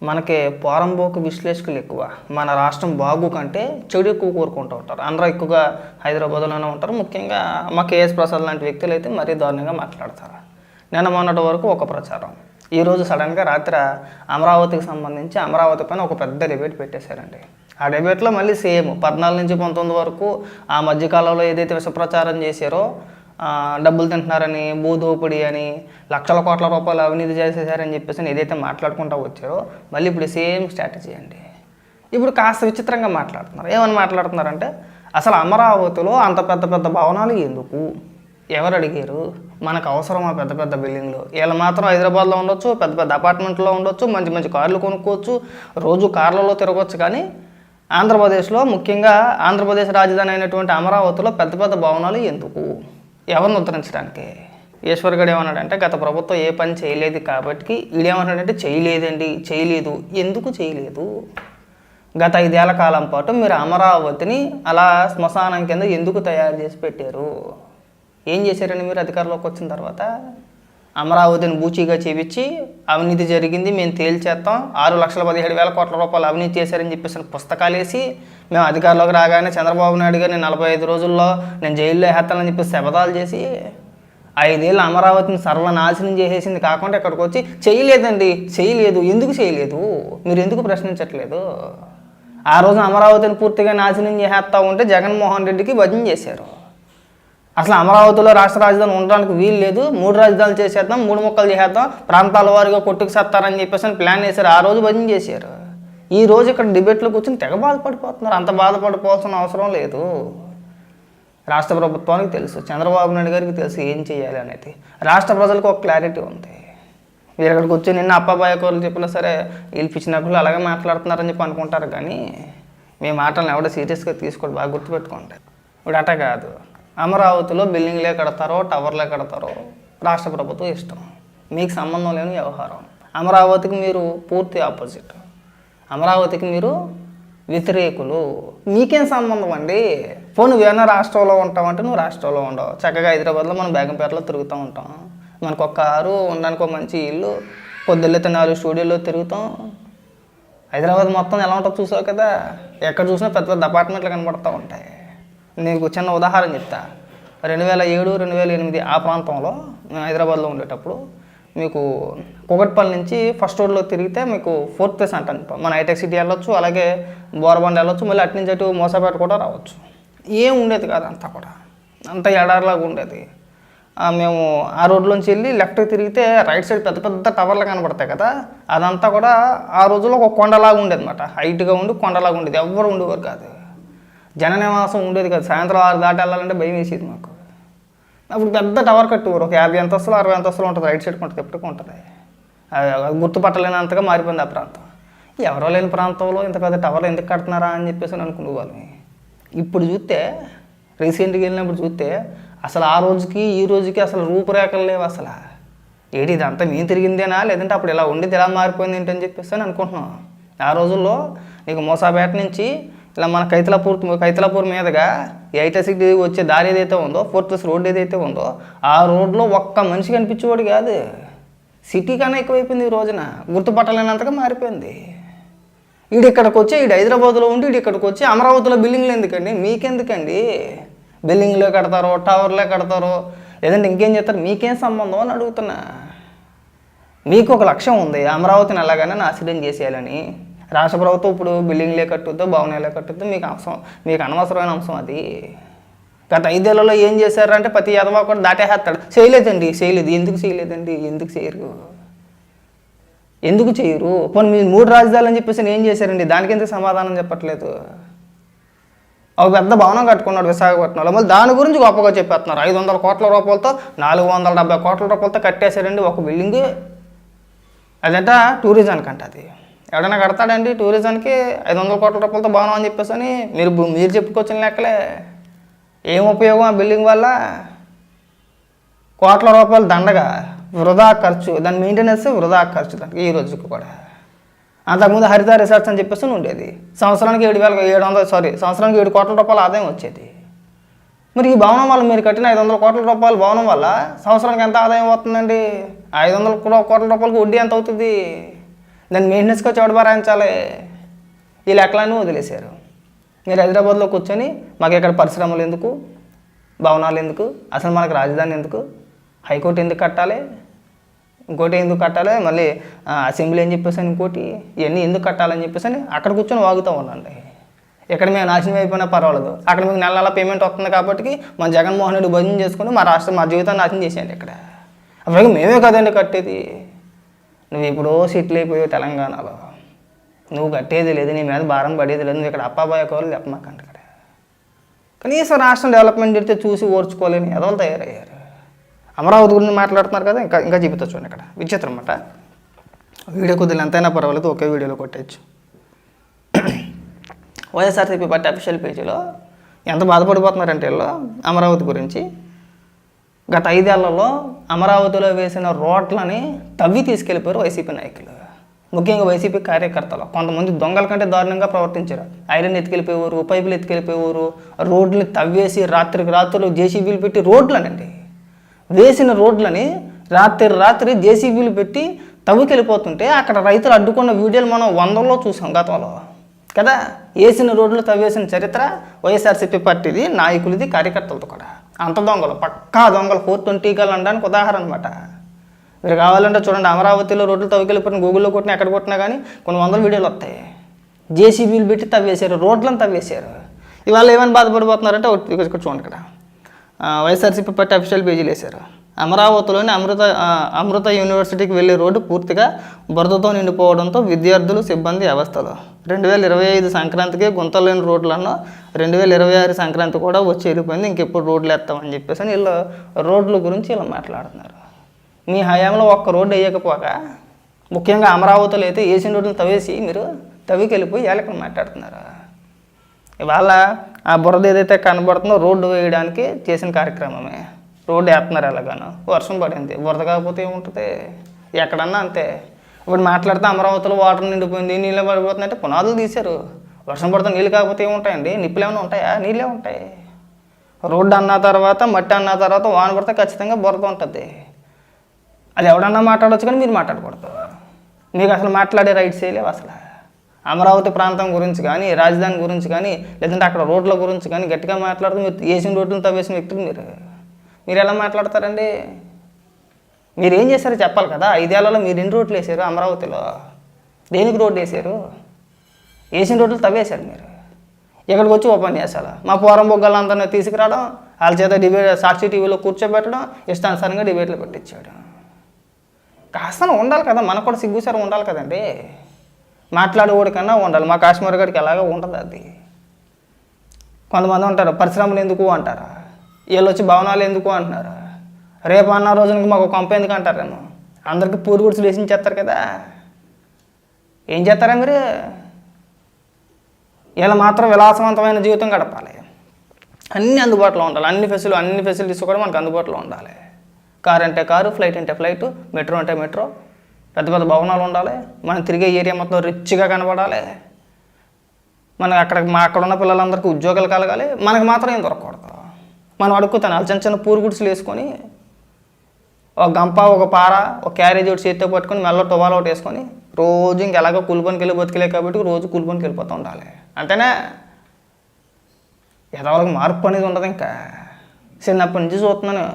మనకి పోరంబోకు విశ్లేషకులు ఎక్కువ. మన రాష్ట్రం బాగు కంటే చెడు ఎక్కువ కోరుకుంటూ ఉంటారు. అందరూ ఎక్కువగా హైదరాబాద్లోనే ఉంటారు. ముఖ్యంగా మా కేఎస్ ప్రసాద్ లాంటి వ్యక్తులు అయితే మరీ దారుణంగా మాట్లాడతారు. నిన్న మొన్నటి వరకు ఒక ప్రచారం, ఈరోజు సడన్గా రాత్రి అమరావతికి సంబంధించి అమరావతి పైన ఒక పెద్ద డిబేట్ పెట్టేశారండి. ఆ డిబేట్లో మళ్ళీ సేమ్ 14 నుంచి 19 వరకు ఆ మధ్యకాలంలో ఏదైతే విష ప్రచారం చేశారో, డబ్బులు తింటున్నారని, భూదోపిడి అని, లక్షల కోట్ల రూపాయలు అవినీతి చేసేసారని చెప్పేసి ఏదైతే మాట్లాడుకుంటూ వచ్చారో మళ్ళీ ఇప్పుడు సేమ్ స్ట్రాటజీ అండి. ఇప్పుడు కాస్త విచిత్రంగా మాట్లాడుతున్నారు. ఏమని మాట్లాడుతున్నారంటే, అసలు అమరావతిలో అంత పెద్ద పెద్ద భవనాలు ఎందుకు, ఎవరు అడిగారు, మనకు అవసరమా పెద్ద పెద్ద బిల్డింగ్లు? వీళ్ళు మాత్రం హైదరాబాద్లో ఉండొచ్చు, పెద్ద పెద్ద అపార్ట్మెంట్లో ఉండొచ్చు, మంచి మంచి కార్లు కొనుక్కోవచ్చు, రోజు కార్లలో తిరగవచ్చు. కానీ ఆంధ్రప్రదేశ్లో, ముఖ్యంగా ఆంధ్రప్రదేశ్ రాజధాని అయినటువంటి అమరావతిలో పెద్ద పెద్ద భవనాలు ఎందుకు, ఎవరిని ఉద్ధరించడానికి? ఈశ్వర్ గడు ఏమన్నాడంటే, గత ప్రభుత్వం ఏ పని చేయలేదు కాబట్టి, వీడేమన్నాడంటే చేయలేదండి, చేయలేదు. ఎందుకు చేయలేదు? గత 5 ఏళ్ల కాలం పాటు మీరు అమరావతిని అలా శ్మశానం కింద ఎందుకు తయారు చేసి పెట్టారు? ఏం చేశారండి మీరు అధికారంలోకి వచ్చిన తర్వాత? అమరావతిని బూచీగా చేపించి అవినీతి జరిగింది, మేము తేల్చేస్తాం, 6,17,000 కోట్ల రూపాయలు అవినీతి చేశారని చెప్పేసి పుస్తకాలు వేసి, మేము అధికారంలోకి రాగానే చంద్రబాబు నాయుడు గారిని 45 రోజుల్లో నేను జైల్లో వేస్తానని చెప్పేసి శపథాలు చేసి 5 ఏళ్ళు అమరావతిని సర్వనాశనం చేసేసింది. కాకుండా ఇక్కడికి వచ్చి చేయలేదండి, చేయలేదు. ఎందుకు చేయలేదు? మీరు ఎందుకు ప్రశ్నించట్లేదు? ఆ రోజు అమరావతిని పూర్తిగా నాశనం చేసేస్తూ ఉంటే జగన్మోహన్ రెడ్డికి భజన చేశారు. అసలు అమరావతిలో రాష్ట్ర రాజధాని ఉండడానికి వీలు లేదు, 3 రాజధానులు చేసేద్దాం, 3 ముక్కలు చేసేద్దాం, ప్రాంతాల వారిగా కొట్టుకు సత్తారని చెప్పేసి ప్లాన్ చేశారు. ఆ రోజు భజన చేశారు. ఈ రోజు ఇక్కడ డిబేట్లో కూర్చొని తెగ బాధపడిపోతున్నారు. అంత బాధపడిపోవాల్సిన అవసరం లేదు. రాష్ట్ర ప్రభుత్వానికి తెలుసు, చంద్రబాబు నాయుడు గారికి తెలుసు ఏం చేయాలి అనేది. రాష్ట్ర ప్రజలకు ఒక క్లారిటీ ఉంది. మీరు ఇక్కడికి వచ్చి నిన్న అప్పాబాయ కోర్లు చెప్పినా సరే వీళ్ళు పిచ్చినప్పుడు అలాగే మాట్లాడుతున్నారని చెప్పి అనుకుంటారు. కానీ మీ మాటలను ఎవడో సీరియస్గా తీసుకోండి, బాగా గుర్తుపెట్టుకోండి. ఇప్పుడు అట కాదు, అమరావతిలో బిల్డింగ్లే కడతారో టవర్లే కడతారో రాష్ట్ర ప్రభుత్వం ఇష్టం, మీకు సంబంధం లేని వ్యవహారం. అమరావతికి మీరు పూర్తి ఆపోజిట్, అమరావతికి మీరు వ్యతిరేకులు. మీకేం సంబంధం అండి? పోను నువ్వేమైనా రాష్ట్రంలో ఉంటావంటే నువ్వు రాష్ట్రంలో ఉండవు, చక్కగా హైదరాబాద్లో మనం బేగంపేటలో తిరుగుతూ ఉంటాం, మనకు ఒక కారు, ఉండడానికి ఒక మంచి ఇల్లు, పొద్దున్నైతే 4 స్టూడియోలో తిరుగుతాం. హైదరాబాద్ మొత్తం ఎలా ఉంటుందో చూసావు కదా, ఎక్కడ చూసినా పెద్ద పెద్ద అపార్ట్మెంట్లు కనబడుతూ ఉంటాయి. నీకు చిన్న ఉదాహరణ చెప్తా. 2007, 2008 ఆ ప్రాంతంలో మేము హైదరాబాద్లో ఉండేటప్పుడు మీకు కూకట్పల్లి నుంచి ఫస్ట్ రోడ్లో తిరిగితే మీకు 4th ప్లేస్ అంటాను. మన హైటెక్ సిటీ వెళ్ళొచ్చు, అలాగే బోరబండ వెళ్ళొచ్చు, మళ్ళీ అటు నుంచి అటు మోసాపేట కూడా రావచ్చు. ఏం ఉండేది కాదు, అంతా కూడా అంత ఎడారిలాగా ఉండేది. మేము ఆ రోడ్లోంచి వెళ్ళి లెఫ్ట్కి తిరిగితే రైట్ సైడ్ పెద్ద పెద్ద టవర్లు కనబడతాయి కదా, అదంతా కూడా ఆ రోజుల్లో ఒక కొండలాగా ఉండేది అనమాట. హైట్గా ఉండి కొండలాగా ఉండేది, ఎవరు ఉండేవారు కాదు, జన నివాసం ఉండేది కాదు. సాయంత్రం 6 దాటి వెళ్ళాలంటే భయం వేసేది మాకు. అప్పుడు పెద్ద టవర్ కట్టేవారు, ఒక 50 అంతస్తులు 60 అంతస్తులు ఉంటుంది, రైట్ సైడ్కి ఉంటుంది, ఎప్పటికీ ఉంటుంది. గుర్తుపట్టలేనంతగా మారిపోయింది ఆ ప్రాంతం. ఎవరో లేని ప్రాంతంలో ఇంత పెద్ద టవర్లు ఎందుకు కడుతున్నారా అని చెప్పేసి అనుకునే వాళ్ళని. ఇప్పుడు చూస్తే, రీసెంట్గా వెళ్ళినప్పుడు చూస్తే అసలు ఆ రోజుకి ఈ రోజుకి అసలు రూపురేఖలు లేవు. అసలు ఏంటి ఇదంతా మేము తిరిగిందేనా, లేదంటే అప్పుడు ఇలా ఉండేది ఎలా మారిపోయింది ఏంటని చెప్పేసి అని అనుకుంటున్నాం. ఆ రోజుల్లో నీకు మోసాపేట నుంచి ఇలా మన కైతలాపూర్ మీదుగా హైటెక్ సిటీ వచ్చే దారి ఏదైతే ఉందో, 4th ప్లేస్ రోడ్ ఏదైతే ఉందో, ఆ రోడ్లో ఒక్క మనిషి కనిపించేవాడు కాదు. సిటీ కన్నా ఎక్కువైపోయింది ఈ రోజున, గుర్తుపట్టలేనంతగా మారిపోయింది. ఇక్కడికి వచ్చి హైదరాబాద్లో ఉండి ఇక్కడికి వచ్చి అమరావతిలో బిల్డింగ్లు ఎందుకండి, మీకెందుకండి? బిల్డింగ్లే కడతారో టవర్లే కడతారో లేదంటే ఇంకేం చేస్తారు, మీకేం సంబంధం అని అడుగుతున్నా. మీకు ఒక లక్ష్యం ఉంది, అమరావతిని ఎలాగైనా నాశనం చేసేయాలని. రాష్ట్ర ప్రభుత్వం ఇప్పుడు బిల్డింగ్లే కట్టుద్దో భవనాలే కట్టుద్దో మీకు అనవసరమైన అంశం అది. గత 5 ఏళ్లలో ఏం చేశారంటే ప్రతి యదవా కూడా దాటేస్తాడు, చేయలేదండి, చేయలేదు. ఎందుకు చేయలేదండి, ఎందుకు చేయరు, ఎందుకు చేయరు? పోనీ మీరు 3 రాజధానులు అని చెప్పేసి ఏం చేశారండి, దానికి ఎందుకు సమాధానం చెప్పట్లేదు? ఒక పెద్ద భవనం కట్టుకున్నాడు విశాఖపట్నంలో, మళ్ళీ దాని గురించి గొప్పగా చెప్పేస్తున్నారు. 500 కోట్ల రూపాయలతో 470 కోట్ల రూపాయలతో కట్టేశారండి ఒక బిల్డింగ్. అదంట టూరిజానికి అంట. అది ఎవడైనా కడతాడండి టూరిజానికి 500 కోట్ల రూపాయలతో భవనం అని చెప్పేసి అని మీరు చెప్పుకొచ్చిన లెక్కలే. ఏం ఉపయోగం ఆ బిల్డింగ్ వల్ల? కోట్ల రూపాయలు దండగా వృధా ఖర్చు, దాని మెయింటెనెన్స్ వృధా ఖర్చు దానికి ఈ రోజుకి కూడా. అంతకుముందు హరిత రిసార్ట్స్ అని చెప్పేసి ఉండేది, సంవత్సరానికి 7 కోట్ల రూపాయల ఆదాయం వచ్చేది. మరి ఈ భవనం వల్ల మీరు కట్టిన 500 కోట్ల రూపాయల భవనం వల్ల సంవత్సరానికి ఎంత ఆదాయం వస్తుందండి? 500 కోట్ల రూపాయలకు వడ్డీ ఎంత అవుతుంది? దాన్ని మెయింటెనెన్స్గా చోటబారాయించాలి. ఈ లెక్కలన్నీ వదిలేశారు. మీరు హైదరాబాద్లో కూర్చొని మాకు ఇక్కడ పరిశ్రమలు ఎందుకు, భవనాలు ఎందుకు, అసలు మనకు రాజధాని ఎందుకు, హైకోర్టు ఎందుకు కట్టాలి, ఇంకోటి ఎందుకు కట్టాలి, మళ్ళీ అసెంబ్లీ అని చెప్పేసి ఇంకోటి ఇవన్నీ ఎందుకు కట్టాలని చెప్పేసి అని అక్కడ కూర్చొని వాగుతూ ఉండండి. ఇక్కడ మేము నాశనం అయిపోయినా పర్వాలేదు, అక్కడ మీకు నెల నెల పేమెంట్ వస్తుంది కాబట్టి మన జగన్మోహన్ రెడ్డి భజన చేసుకుని మా రాష్ట్రం మా జీవితాన్ని నాశనం చేసేయండి. ఇక్కడ అప్పటికి మేమే కదండి కట్టేది. నువ్వు ఇప్పుడు సెటిల్ అయిపోయావు తెలంగాణలో, నువ్వు కట్టేది లేదు, నీ మీద భారం పడేది లేదు, నువ్వు ఇక్కడ అప్పాబాయ కోళ్ళు చెప్పమాకండి. ఇక్కడ కనీసం రాష్ట్రం డెవలప్మెంట్ జరిగితే చూసి ఓర్చుకోలేని ఎదవలు తయారయ్యారు. అమరావతి గురించి మాట్లాడుతున్నారు కదా, ఇంకా చెబుతా చూడండి. ఇక్కడ విచిత్రం అన్నమాట. వీడియో కొద్దిగా ఎంతైనా పర్వాలేదు, ఒకే వీడియోలో కొట్టేయచ్చు. వైఎస్ఆర్సీపీ పార్టీ అఫీషియల్ పేజీలో ఎంత బాధపడిపోతున్నారంటే వీళ్ళు అమరావతి గురించి. గత 5 ఏళ్లలో అమరావతిలో వేసిన రోడ్లని తవ్వి తీసుకెళ్ళిపోయారు వైసీపీ నాయకులు, ముఖ్యంగా వైసీపీ కార్యకర్తలు. కొంతమంది దొంగల కంటే దారుణంగా ప్రవర్తించారు. ఐరన్ ఎత్తుకెళ్ళిపోయేవారు, పైపులు ఎత్తుకెళ్ళిపోయేవారు, రోడ్లని తవ్వేసి రాత్రికి రాత్రులు జేసీబీలు పెట్టి రోడ్లనండి వేసిన రోడ్లని రాత్రి జేసీబీలు పెట్టి తవ్వుకెళ్ళిపోతుంటే అక్కడ రైతులు అడ్డుకున్న వీడియోలు మనం 100లో చూసాం గతంలో కదా. వేసిన రోడ్లు తవ్వేసిన చరిత్ర వైఎస్ఆర్సీపీ పార్టీది, నాయకులది, కార్యకర్తలతో కూడా. అంత దొంగలు, పక్కా దొంగలు, 420 గల్ అనడానికి ఉదాహరణ అనమాట. మీరు కావాలంటే చూడండి, అమరావతిలో రోడ్లు తవ్వుకెళ్ళిపోయిన గూగుల్లో కొట్టినా ఎక్కడ కొట్టినా కానీ కొన్ని 100 వీడియోలు వస్తాయి. జేసీబీలు పెట్టి తవ్వేశారు, రోడ్లను తవ్వేశారు. ఇవాళ ఏమైనా బాధపడిపోతున్నారంటే ఇక్కడ చూడండి. ఇక్కడ వైఎస్ఆర్సీపీ పార్టీ అఫీషియల్ పేజీలు వేశారు. అమరావతిలోని అమృత యూనివర్సిటీకి వెళ్ళే రోడ్డు పూర్తిగా బురదతో నిండిపోవడంతో విద్యార్థులు, సిబ్బంది అవస్థలు. 2025 సంక్రాంతికి గుంతలేని రోడ్లను 2026 సంక్రాంతి కూడా వచ్చి వెళ్ళిపోయింది, ఇంకెప్పుడు రోడ్లు వేస్తామని చెప్పేసి అని వీళ్ళు రోడ్ల గురించి ఇలా మాట్లాడుతున్నారు. మీ హయాంలో ఒక్క రోడ్డు వేయకపోక, ముఖ్యంగా అమరావతిలో అయితే వేసిన రోడ్లను తవ్వేసి మీరు తవ్వికెళ్ళిపోయి ఎలకలు మాట్లాడుతున్నారు. ఇవాళ ఆ బురద ఏదైతే కనబడుతుందో రోడ్డు వేయడానికి చేసిన కార్యక్రమమే. రోడ్డు వేస్తున్నారు ఎలాగానో, వర్షం పడింది, బురద కాకపోతే ఏముంటుంది, ఎక్కడన్నా అంతే. ఇప్పుడు మాట్లాడితే అమరావతిలో వాటర్ నిండిపోయింది, నీళ్ళు పడిపోతుందంటే పునాదులు తీశారు. వర్షం పడితే నీళ్ళు కాకపోతే ఏముంటాయండి, నిప్పులు ఏమైనా ఉంటాయా, నీళ్ళే ఉంటాయి. రోడ్డు అన్న తర్వాత, మట్టి అన్న తర్వాత వాన పడితే ఖచ్చితంగా బురద ఉంటుంది. అది ఎవడన్నా మాట్లాడవచ్చు కానీ మీరు మాట్లాడకూడదు. మీకు అసలు మాట్లాడే రైట్స్ లేవు అసలు. అమరావతి ప్రాంతం గురించి కానీ, రాజధాని గురించి కానీ, లేదంటే అక్కడ రోడ్ల గురించి కానీ గట్టిగా మాట్లాడుతూ మీరు వేసిన రోడ్లను తవ్వేసిన వ్యక్తులు మీరు ఎలా మాట్లాడతారండి? మీరు ఏం చేశారో చెప్పాలి కదా. 5 ఏళ్లలో మీరు ఎన్ని రోడ్లు వేసారు అమరావతిలో? దేనికి రోడ్లు వేసారు? వేసిన రోడ్లు తవ్వేశారు మీరు. ఇక్కడికి వచ్చి ఉపన్యాసాలు, మా పూర్వం బొగ్గలందరినీ తీసుకురావడం, వాళ్ళ చేత డిబేట్ సాక్షి టీవీలో కూర్చోబెట్టడం, ఇష్టానుసారంగా డిబేట్లు పెట్టించాడు. కాస్త ఉండాలి కదా, మనకు కూడా సిగ్గుసారం ఉండాలి కదండి. మాట్లాడేవాడి కన్నా ఉండాలి. మా కాశ్మీర్ గడికి ఎలాగో ఉంటుంది అది. కొంతమంది ఉంటారు పరిశ్రమలు ఎందుకు అంటారు, వీళ్ళు వచ్చి భవనాలు ఎందుకు అంటున్నారు. రేపు అన్న రోజునకి మాకు కంప ఎందుకు అంటారేమో. అందరికీ పూరి గుడిసెలు వేసి చేస్తారు కదా, ఏం చేస్తారా మీరు? వీళ్ళు మాత్రం విలాసవంతమైన జీవితం గడపాలి, అన్నీ అందుబాటులో ఉండాలి, అన్ని ఫెసిలిటీస్ కూడా మనకు అందుబాటులో ఉండాలి. కారు అంటే కారు, ఫ్లైట్ అంటే ఫ్లైట్, మెట్రో అంటే మెట్రో, పెద్ద పెద్ద భవనాలు ఉండాలి, మనం తిరిగే ఏరియా మొత్తం రిచ్గా కనబడాలి, మనకు అక్కడ ఉన్న పిల్లలందరికీ ఉద్యోగాలు కలగాలి, మనకు మాత్రం ఏం దొరకకూడదు. మనం అడుక్కుతాను చిన్న చిన్న పూరి గుడిసెలు వేసుకొని, ఒక గంప, ఒక పార, ఒక క్యారేజ్ ఒకటి చేతితో పట్టుకొని, మెల్ల టువాలు ఒకటి వేసుకొని, రోజు ఇంకెలాగో కూలిపనికి వెళ్ళి బతికలే కాబట్టి రోజు కూలిపనికి వెళ్ళిపోతూ ఉండాలి. అంతేనా? ఎదవలకు మార్పు అనేది ఉండదు. ఇంకా చిన్నప్పటి నుంచి చూస్తున్నాను,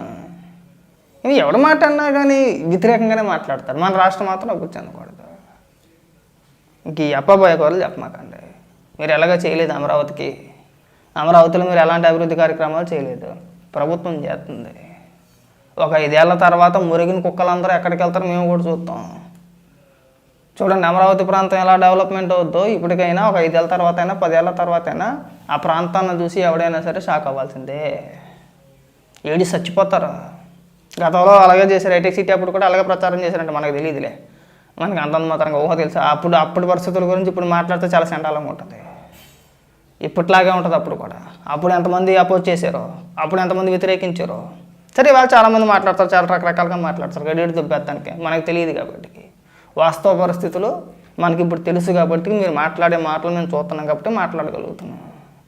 ఎవడు మాట్లాడినా కానీ వ్యతిరేకంగానే మాట్లాడతారు. మన రాష్ట్రం మాత్రం అభివృద్ధి చెందకూడదు. ఇంక ఈ అప్పబాయ కోరలు చెప్పమాకండి. మీరు ఎలాగో చేయలేదు అమరావతిలో మీరు ఎలాంటి అభివృద్ధి కార్యక్రమాలు చేయలేదు, ప్రభుత్వం చేస్తుంది. ఒక 5 ఏళ్ల తర్వాత మురిగిన కుక్కలందరూ ఎక్కడికి వెళ్తారో మేము కూడా చూస్తాం. చూడండి అమరావతి ప్రాంతం ఎలా డెవలప్మెంట్ అవుద్దో ఇప్పటికైనా. ఒక 5 ఏళ్ళ తర్వాత అయినా 10 ఏళ్ళ తర్వాత అయినా ఆ ప్రాంతాన్ని చూసి ఎవడైనా సరే షాక్ అవ్వాల్సిందే. ఏడి చచ్చిపోతారు. గతంలో అలాగే చేశారు. ఐటెక్ సిటీ అప్పుడు కూడా అలాగే ప్రచారం చేశారంటే మనకు తెలియదులే, మనకి అంతంత మాత్రంగా ఊహ తెలుసు. అప్పుడు పరిస్థితుల గురించి ఇప్పుడు మాట్లాడితే చాలా చండాలంగా ఉంటుంది. ఇప్పట్లాగే ఉంటుంది అప్పుడు కూడా. అప్పుడు ఎంతమంది అపోజ్ చేశారో, అప్పుడు ఎంతమంది వ్యతిరేకించారో. సరే వాళ్ళు చాలామంది మాట్లాడతారు, చాలా రకరకాలుగా మాట్లాడతారు గడియడు దుబ్బెత్తానికి. మనకు తెలియదు కాబట్టి, వాస్తవ పరిస్థితులు మనకి ఇప్పుడు తెలుసు కాబట్టి, మీరు మాట్లాడే మాటలు మేము చూస్తున్నాం కాబట్టి మాట్లాడగలుగుతున్నాం.